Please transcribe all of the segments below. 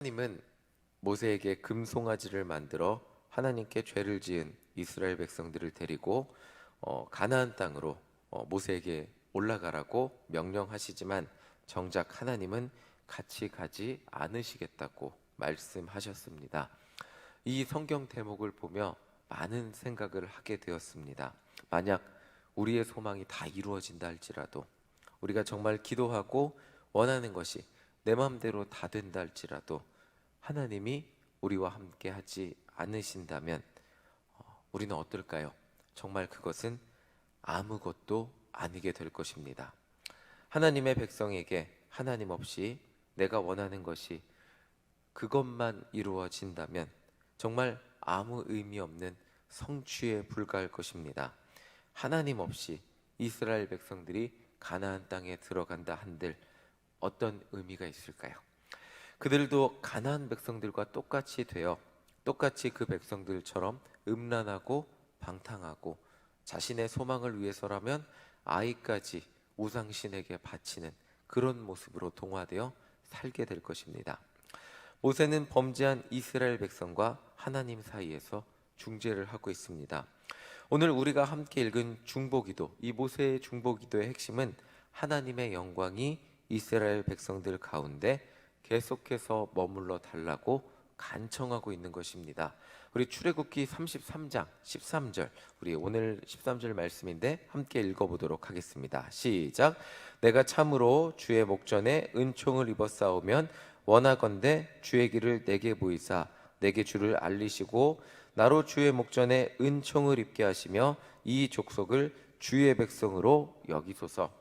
하나님은 모세에게 금송아지를 만들어 하나님께 죄를 지은 이스라엘 백성들을 데리고 가나안 땅으로 모세에게 올라가라고 명령하시지만 정작 하나님은 같이 가지 않으시겠다고 말씀하셨습니다. 이 성경 대목을 보며 많은 생각을 하게 되었습니다. 만약 우리의 소망이 다 이루어진다 할지라도, 우리가 정말 기도하고 원하는 것이 내 마음대로 다 된다 할지라도 하나님이 우리와 함께 하지 않으신다면 우리는 어떨까요? 정말 그것은 아무것도 아니게 될 것입니다. 하나님의 백성에게 하나님 없이 내가 원하는 것이 그것만 이루어진다면 정말 아무 의미 없는 성취에 불과할 것입니다. 하나님 없이 이스라엘 백성들이 가나안 땅에 들어간다 한들 어떤 의미가 있을까요? 그들도 가나안 백성들과 똑같이 되어 똑같이 그 백성들처럼 음란하고 방탕하고 자신의 소망을 위해서라면 아이까지 우상신에게 바치는 그런 모습으로 동화되어 살게 될 것입니다. 모세는 범죄한 이스라엘 백성과 하나님 사이에서 중재를 하고 있습니다. 오늘 우리가 함께 읽은 중보기도, 이 모세의 중보기도의 핵심은 하나님의 영광이 이스라엘 백성들 가운데 계속해서 머물러 달라고 간청하고 있는 것입니다. 우리 출애굽기 33장 13절, 우리 오늘 13절 말씀인데 함께 읽어보도록 하겠습니다. 시작. 내가 참으로 주의 목전에 은총을 입어 싸우면 원하건대 주의 길을 내게 보이사 내게 주를 알리시고 나로 주의 목전에 은총을 입게 하시며 이 족속을 주의 백성으로 여기소서.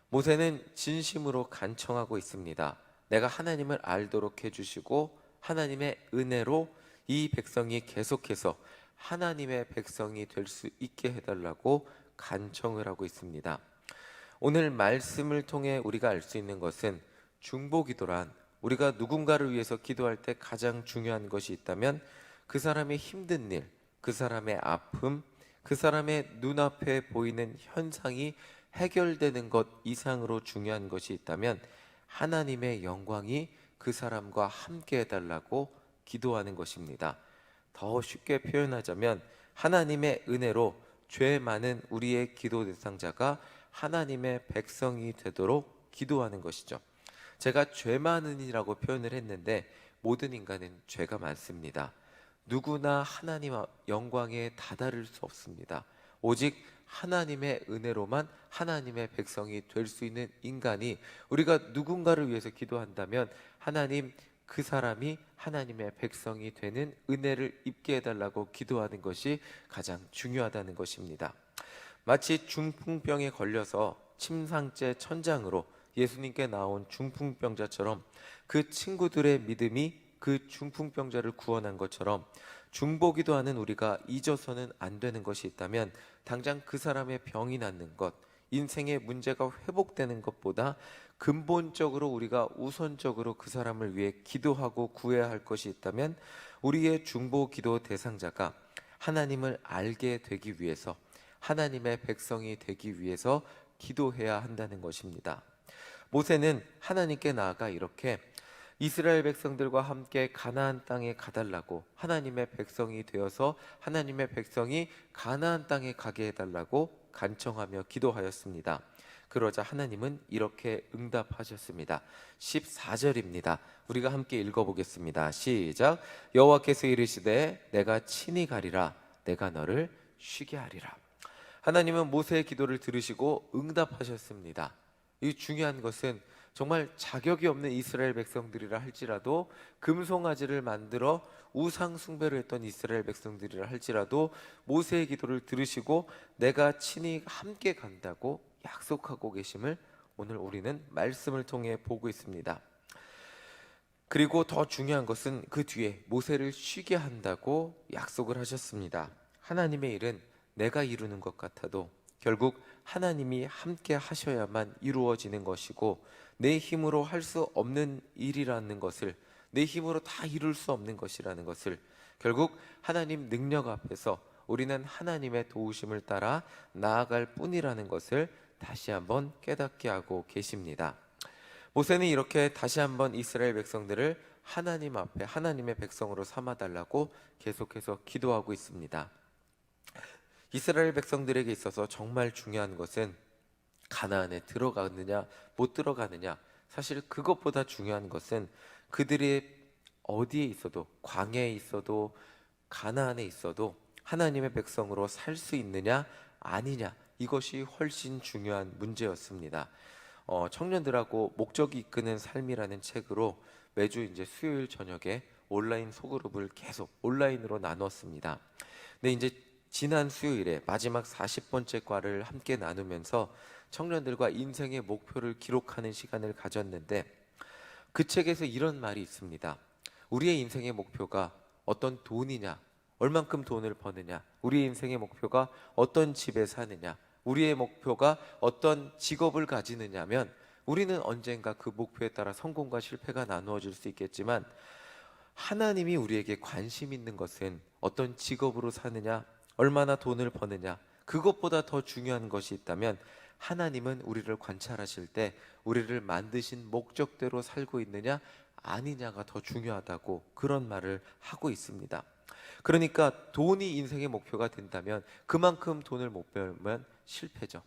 모세는 진심으로 간청하고 있습니다. 내가 하나님을 알도록 해주시고 하나님의 은혜로 이 백성이 계속해서 하나님의 백성이 될 수 있게 해달라고 간청을 하고 있습니다. 오늘 말씀을 통해 우리가 알 수 있는 것은 중보기도란 우리가 누군가를 위해서 기도할 때 가장 중요한 것이 있다면 그 사람의 힘든 일, 그 사람의 아픔, 그 사람의 눈앞에 보이는 현상이 해결되는 것 이상으로 중요한 것이 있다면 하나님의 영광이 그 사람과 함께 해달라고 기도하는 것입니다. 더 쉽게 표현하자면 하나님의 은혜로 죄 많은 우리의 기도 대상자가 하나님의 백성이 되도록 기도하는 것이죠. 제가 죄 많은이라고 표현을 했는데 모든 인간은 죄가 많습니다. 누구나 하나님 영광에 다다를 수 없습니다. 오직 하나님의 은혜로만 하나님의 백성이 될 수 있는 인간이, 우리가 누군가를 위해서 기도한다면 하나님 그 사람이 하나님의 백성이 되는 은혜를 입게 해달라고 기도하는 것이 가장 중요하다는 것입니다. 마치 중풍병에 걸려서 침상째 천장으로 예수님께 나온 중풍병자처럼 그 친구들의 믿음이 그 중풍병자를 구원한 것처럼 중보기도하는 우리가 잊어서는 안 되는 것이 있다면 당장 그 사람의 병이 낫는 것, 인생의 문제가 회복되는 것보다 근본적으로 우리가 우선적으로 그 사람을 위해 기도하고 구해야 할 것이 있다면 우리의 중보기도 대상자가 하나님을 알게 되기 위해서, 하나님의 백성이 되기 위해서 기도해야 한다는 것입니다. 모세는 하나님께 나아가 이렇게 이스라엘 백성들과 함께 가나안 땅에 가달라고, 하나님의 백성이 되어서 하나님의 백성이 가나안 땅에 가게 해달라고 간청하며 기도하였습니다. 그러자 하나님은 이렇게 응답하셨습니다. 14절입니다. 우리가 함께 읽어보겠습니다. 시작. 여호와께서 이르시되 내가 친히 가리라, 내가 너를 쉬게 하리라. 하나님은 모세의 기도를 들으시고 응답하셨습니다. 이 중요한 것은 정말 자격이 없는 이스라엘 백성들이라 할지라도, 금송아지를 만들어 우상 숭배를 했던 이스라엘 백성들이라 할지라도 모세의 기도를 들으시고 내가 친히 함께 간다고 약속하고 계심을 오늘 우리는 말씀을 통해 보고 있습니다. 그리고 더 중요한 것은 그 뒤에 모세를 쉬게 한다고 약속을 하셨습니다. 하나님의 일은 내가 이루는 것 같아도 결국 하나님이 함께 하셔야만 이루어지는 것이고, 내 힘으로 할 수 없는 일이라는 것을, 내 힘으로 다 이룰 수 없는 것이라는 것을, 결국 하나님 능력 앞에서 우리는 하나님의 도우심을 따라 나아갈 뿐이라는 것을 다시 한번 깨닫게 하고 계십니다. 모세는 이렇게 다시 한번 이스라엘 백성들을 하나님 앞에 하나님의 백성으로 삼아달라고 계속해서 기도하고 있습니다. 이스라엘 백성들에게 있어서 정말 중요한 것은 가나안에 들어가느냐 못 들어가느냐, 사실 그것보다 중요한 것은 그들이 어디에 있어도, 광야에 있어도 가나안에 있어도 하나님의 백성으로 살 수 있느냐 아니냐, 이것이 훨씬 중요한 문제였습니다. 청년들하고 목적이 이끄는 삶이라는 책으로 매주 이제 수요일 저녁에 온라인 소그룹을 계속 온라인으로 나눴습니다. 근데 이제 지난 수요일에 마지막 40번째 과를 함께 나누면서 청년들과 인생의 목표를 기록하는 시간을 가졌는데, 그 책에서 이런 말이 있습니다. 우리의 인생의 목표가 어떤 돈이냐, 얼만큼 돈을 버느냐, 우리의 인생의 목표가 어떤 집에 사느냐, 우리의 목표가 어떤 직업을 가지느냐면 우리는 언젠가 그 목표에 따라 성공과 실패가 나누어질 수 있겠지만, 하나님이 우리에게 관심 있는 것은 어떤 직업으로 사느냐, 얼마나 돈을 버느냐, 그것보다 더 중요한 것이 있다면 하나님은 우리를 관찰하실 때 우리를 만드신 목적대로 살고 있느냐 아니냐가 더 중요하다고 그런 말을 하고 있습니다. 그러니까 돈이 인생의 목표가 된다면 그만큼 돈을 못 벌면 실패죠.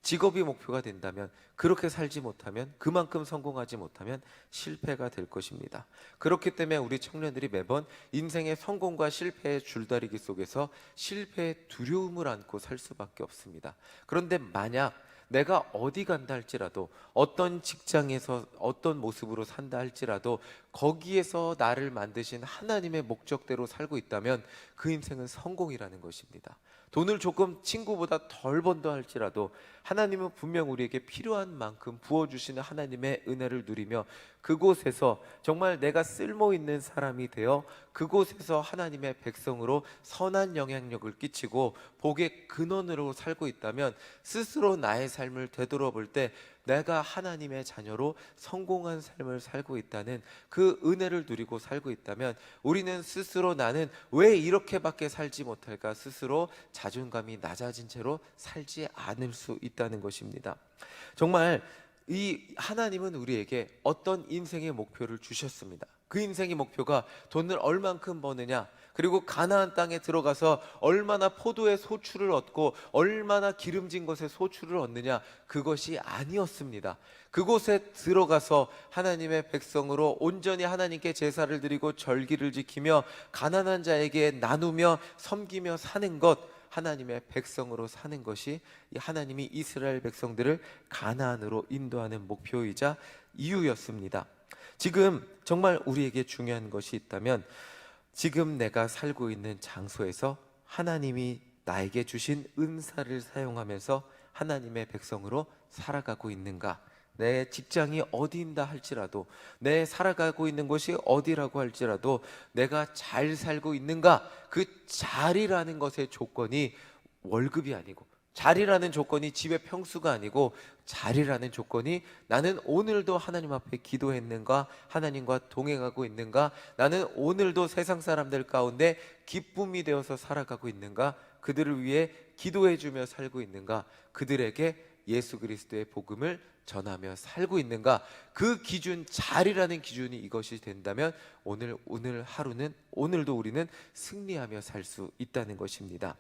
직업이 목표가 된다면, 그렇게 살지 못하면, 그만큼 성공하지 못하면 실패가 될 것입니다. 그렇기 때문에 우리 청년들이 매번 인생의 성공과 실패의 줄다리기 속에서 실패의 두려움을 안고 살 수밖에 없습니다. 그런데 만약 내가 어디 간다 할지라도, 어떤 직장에서 어떤 모습으로 산다 할지라도 거기에서 나를 만드신 하나님의 목적대로 살고 있다면 그 인생은 성공이라는 것입니다. 돈을 조금 친구보다 덜 번다 할지라도 하나님은 분명 우리에게 필요한 만큼 부어주시는 하나님의 은혜를 누리며 그곳에서 정말 내가 쓸모있는 사람이 되어 그곳에서 하나님의 백성으로 선한 영향력을 끼치고 복의 근원으로 살고 있다면, 스스로 나의 삶을 되돌아볼 때 내가 하나님의 자녀로 성공한 삶을 살고 있다는 그 은혜를 누리고 살고 있다면, 우리는 스스로 나는 왜 이렇게밖에 살지 못할까 스스로 자존감이 낮아진 채로 살지 않을 수 있다는 것입니다. 정말 이 하나님은 우리에게 어떤 인생의 목표를 주셨습니다. 그 인생의 목표가 돈을 얼만큼 버느냐, 그리고 가나안 땅에 들어가서 얼마나 포도의 소출을 얻고 얼마나 기름진 것의 소출을 얻느냐, 그것이 아니었습니다. 그곳에 들어가서 하나님의 백성으로 온전히 하나님께 제사를 드리고 절기를 지키며 가난한 자에게 나누며 섬기며 사는 것, 하나님의 백성으로 사는 것이 하나님이 이스라엘 백성들을 가나안으로 인도하는 목표이자 이유였습니다. 지금 정말 우리에게 중요한 것이 있다면, 지금 내가 살고 있는 장소에서 하나님이 나에게 주신 은사를 사용하면서 하나님의 백성으로 살아가고 있는가, 내 직장이 어디인다 할지라도, 내 살아가고 있는 곳이 어디라고 할지라도 내가 잘 살고 있는가, 그 잘이라는 것의 조건이 월급이 아니고, 잘이라는 조건이 집의 평수가 아니고, 잘이라는 조건이 나는 오늘도 하나님 앞에 기도했는가, 하나님과 동행하고 있는가, 나는 오늘도 세상 사람들 가운데 기쁨이 되어서 살아가고 있는가, 그들을 위해 기도해주며 살고 있는가, 그들에게 예수 그리스도의 복음을 전하며 살고 있는가, 그 기준, 잘이라는 기준이 이것이 된다면 오늘 하루는, 오늘도 우리는 승리하며 살 수 있다는 것입니다.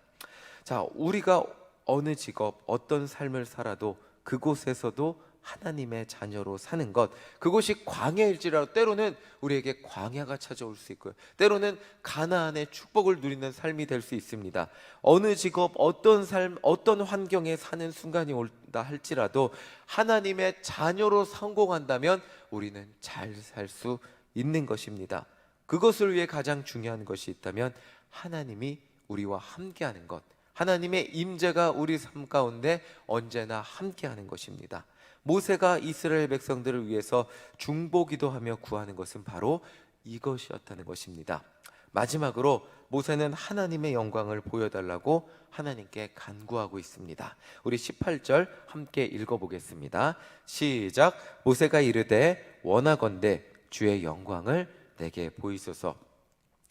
자, 우리가 어느 직업, 어떤 삶을 살아도 그곳에서도 하나님의 자녀로 사는 것, 그곳이 광야일지라도 때로는 우리에게 광야가 찾아올 수 있고요, 때로는 가나안의 축복을 누리는 삶이 될 수 있습니다. 어느 직업, 어떤 삶, 어떤 환경에 사는 순간이 온다 할지라도 하나님의 자녀로 성공한다면 우리는 잘 살 수 있는 것입니다. 그것을 위해 가장 중요한 것이 있다면 하나님이 우리와 함께하는 것, 하나님의 임재가 우리 삶 가운데 언제나 함께하는 것입니다. 모세가 이스라엘 백성들을 위해서 중보기도하며 구하는 것은 바로 이것이었다는 것입니다. 마지막으로 모세는 하나님의 영광을 보여달라고 하나님께 간구하고 있습니다. 우리 18절 함께 읽어보겠습니다. 시작. 모세가 이르되 원하건대 주의 영광을 내게 보이소서.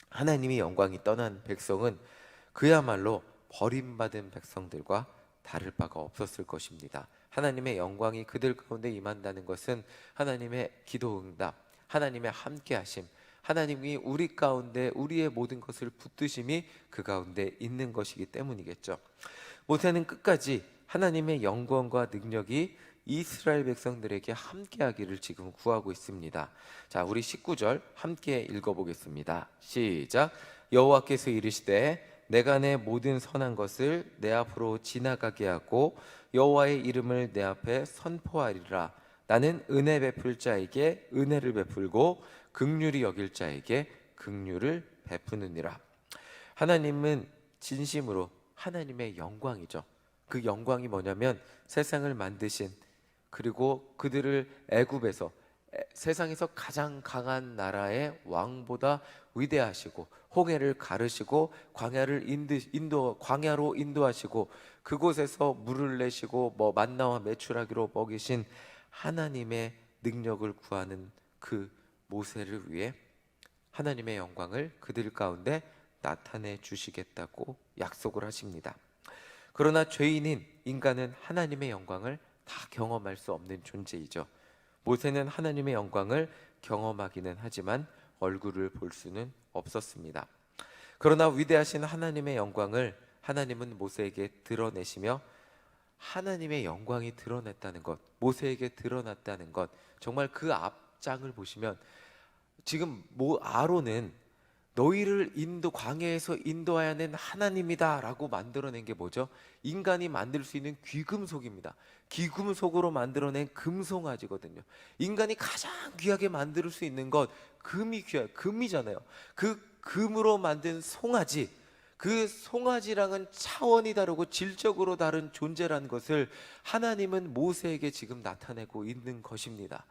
하나님의 영광이 떠난 백성은 그야말로 버림받은 백성들과 다를 바가 없었을 것입니다. 하나님의 영광이 그들 가운데 임한다는 것은 하나님의 기도 응답, 하나님의 함께하심, 하나님이 우리 가운데 우리의 모든 것을 붙드심이 그 가운데 있는 것이기 때문이겠죠. 모세는 끝까지 하나님의 영광과 능력이 이스라엘 백성들에게 함께하기를 지금 구하고 있습니다. 자, 우리 19절 함께 읽어보겠습니다. 시작. 여호와께서 이르시되 내가 내 모든 선한 것을 내 앞으로 지나가게 하고 여호와의 이름을 내 앞에 선포하리라. 나는 은혜 베풀 자에게 은혜를 베풀고 긍휼히 여길 자에게 긍휼을 베푸느니라. 하나님은 진심으로 하나님의 영광이죠. 그 영광이 뭐냐면 세상을 만드신, 그리고 그들을 애굽에서 세상에서 가장 강한 나라의 왕보다 위대하시고 홍해를 가르시고 광야로 인도하시고 그곳에서 물을 내시고 만나와 메추라기로 먹이신 하나님의 능력을 구하는 그 모세를 위해 하나님의 영광을 그들 가운데 나타내 주시겠다고 약속을 하십니다. 그러나 죄인인 인간은 하나님의 영광을 다 경험할 수 없는 존재이죠. 모세는 하나님의 영광을 경험하기는 하지만 얼굴을 볼 수는 없었습니다. 그러나 위대하신 하나님의 영광을 하나님은 모세에게 드러내시며 하나님의 영광이 드러났다는 것, 모세에게 드러났다는 것, 정말 그 앞장을 보시면 지금 아론은 너희를 광야에서 인도하여 낸 하나님이다 라고 만들어낸 게 뭐죠? 인간이 만들 수 있는 귀금속입니다. 귀금속으로 만들어낸 금송아지거든요. 인간이 가장 귀하게 만들 수 있는 것, 금이잖아요. 그 금으로 만든 송아지, 그 송아지랑은 차원이 다르고 질적으로 다른 존재라는 것을 하나님은 모세에게 지금 나타내고 있는 것입니다.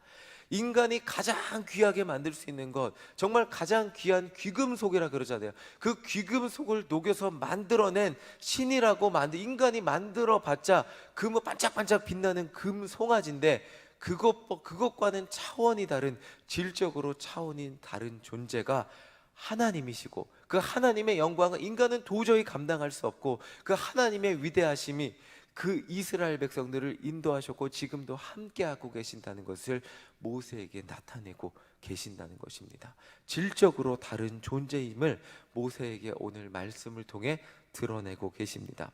인간이 가장 귀하게 만들 수 있는 것, 정말 가장 귀한 귀금속이라 그러잖아요. 그 귀금속을 녹여서 만들어낸 신이라고 인간이 만들어봤자 반짝반짝 빛나는 금 송아지인데 그것과는 차원이 다른, 질적으로 차원이 다른 존재가 하나님이시고, 그 하나님의 영광을 인간은 도저히 감당할 수 없고, 그 하나님의 위대하심이 그 이스라엘 백성들을 인도하셨고 지금도 함께하고 계신다는 것을 모세에게 나타내고 계신다는 것입니다. 질적으로 다른 존재임을 모세에게 오늘 말씀을 통해 드러내고 계십니다.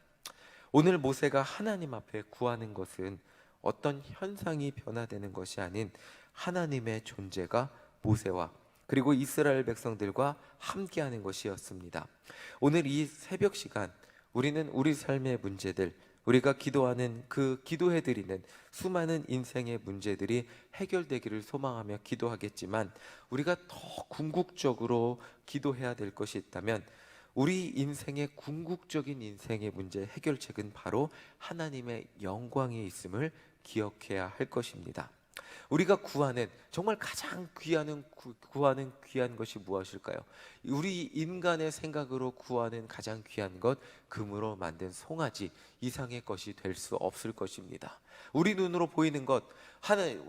오늘 모세가 하나님 앞에 구하는 것은 어떤 현상이 변화되는 것이 아닌 하나님의 존재가 모세와 그리고 이스라엘 백성들과 함께하는 것이었습니다. 오늘 이 새벽 시간 우리는 우리 삶의 문제들, 우리가 기도하는 기도해드리는 수많은 인생의 문제들이 해결되기를 소망하며 기도하겠지만, 우리가 더 궁극적으로 기도해야 될 것이 있다면 우리 인생의 궁극적인 인생의 문제 해결책은 바로 하나님의 영광에 있음을 기억해야 할 것입니다. 우리가 구하는 정말 가장 구하는 귀한 것이 무엇일까요? 우리 인간의 생각으로 구하는 가장 귀한 것, 금으로 만든 송아지 이상의 것이 될 수 없을 것입니다. 우리 눈으로 보이는 것,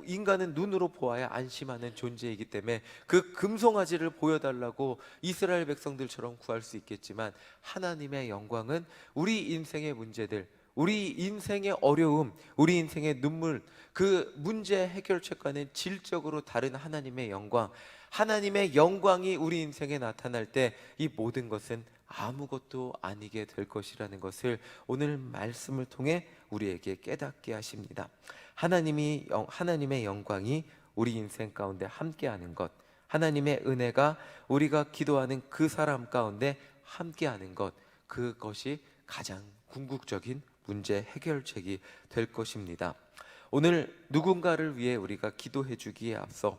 인간은 눈으로 보아야 안심하는 존재이기 때문에 그 금송아지를 보여달라고 이스라엘 백성들처럼 구할 수 있겠지만, 하나님의 영광은 우리 인생의 문제들, 우리 인생의 어려움, 우리 인생의 눈물, 그 문제 해결책과는 질적으로 다른 하나님의 영광, 하나님의 영광이 우리 인생에 나타날 때 이 모든 것은 아무것도 아니게 될 것이라는 것을 오늘 말씀을 통해 우리에게 깨닫게 하십니다. 하나님의 영광이 우리 인생 가운데 함께하는 것, 하나님의 은혜가 우리가 기도하는 그 사람 가운데 함께하는 것, 그것이 가장 궁극적인 문제 해결책이 될 것입니다. 오늘 누군가를 위해 우리가 기도해 주기에 앞서,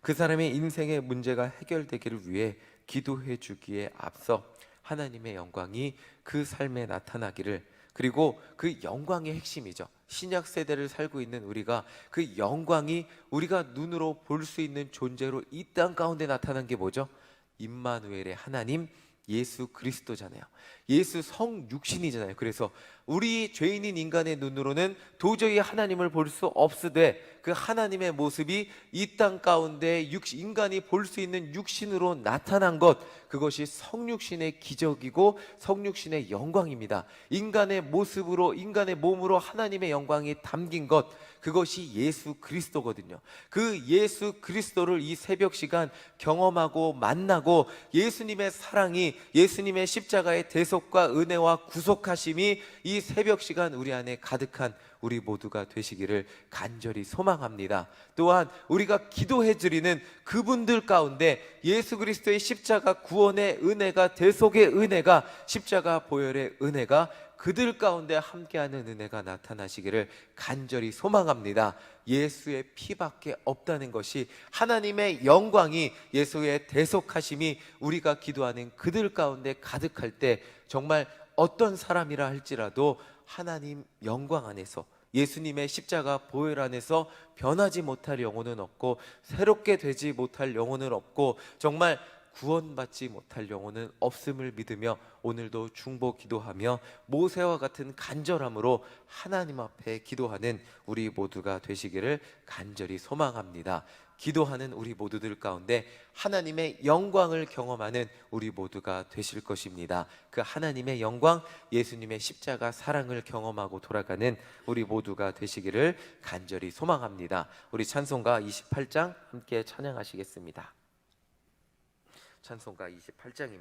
그 사람의 인생의 문제가 해결되기를 위해 기도해 주기에 앞서 하나님의 영광이 그 삶에 나타나기를, 그리고 그 영광의 핵심이죠. 신약 세대를 살고 있는 우리가 그 영광이 우리가 눈으로 볼 수 있는 존재로 이 땅 가운데 나타난 게 뭐죠? 임마누엘의 하나님 예수 그리스도잖아요. 예수 성육신이잖아요. 그래서 우리 죄인인 인간의 눈으로는 도저히 하나님을 볼 수 없으되 그 하나님의 모습이 이 땅 가운데 인간이 볼 수 있는 육신으로 나타난 것, 그것이 성육신의 기적이고 성육신의 영광입니다. 인간의 모습으로, 인간의 몸으로 하나님의 영광이 담긴 것, 그것이 예수 그리스도거든요. 그 예수 그리스도를 이 새벽 시간 경험하고 만나고 예수님의 사랑이, 예수님의 십자가의 대속과 은혜와 구속하심이 이 새벽 시간 우리 안에 가득한 우리 모두가 되시기를 간절히 소망합니다. 또한 우리가 기도해 드리는 그분들 가운데 예수 그리스도의 십자가 구원의 은혜가, 대속의 은혜가, 십자가 보혈의 은혜가 그들 가운데 함께하는 은혜가 나타나시기를 간절히 소망합니다. 예수의 피밖에 없다는 것이, 하나님의 영광이, 예수의 대속하심이 우리가 기도하는 그들 가운데 가득할 때 정말 어떤 사람이라 할지라도 하나님 영광 안에서, 예수님의 십자가 보혈 안에서 변하지 못할 영혼은 없고 새롭게 되지 못할 영혼은 없고 정말 구원받지 못할 영혼은 없음을 믿으며 오늘도 중보 기도하며 모세와 같은 간절함으로 하나님 앞에 기도하는 우리 모두가 되시기를 간절히 소망합니다. 기도하는 우리 모두들 가운데 하나님의 영광을 경험하는 우리 모두가 되실 것입니다. 그 하나님의 영광, 예수님의 십자가 사랑을 경험하고 돌아가는 우리 모두가 되시기를 간절히 소망합니다. 우리 찬송가 28장 함께 찬양하시겠습니다. 찬송가 28장입니다.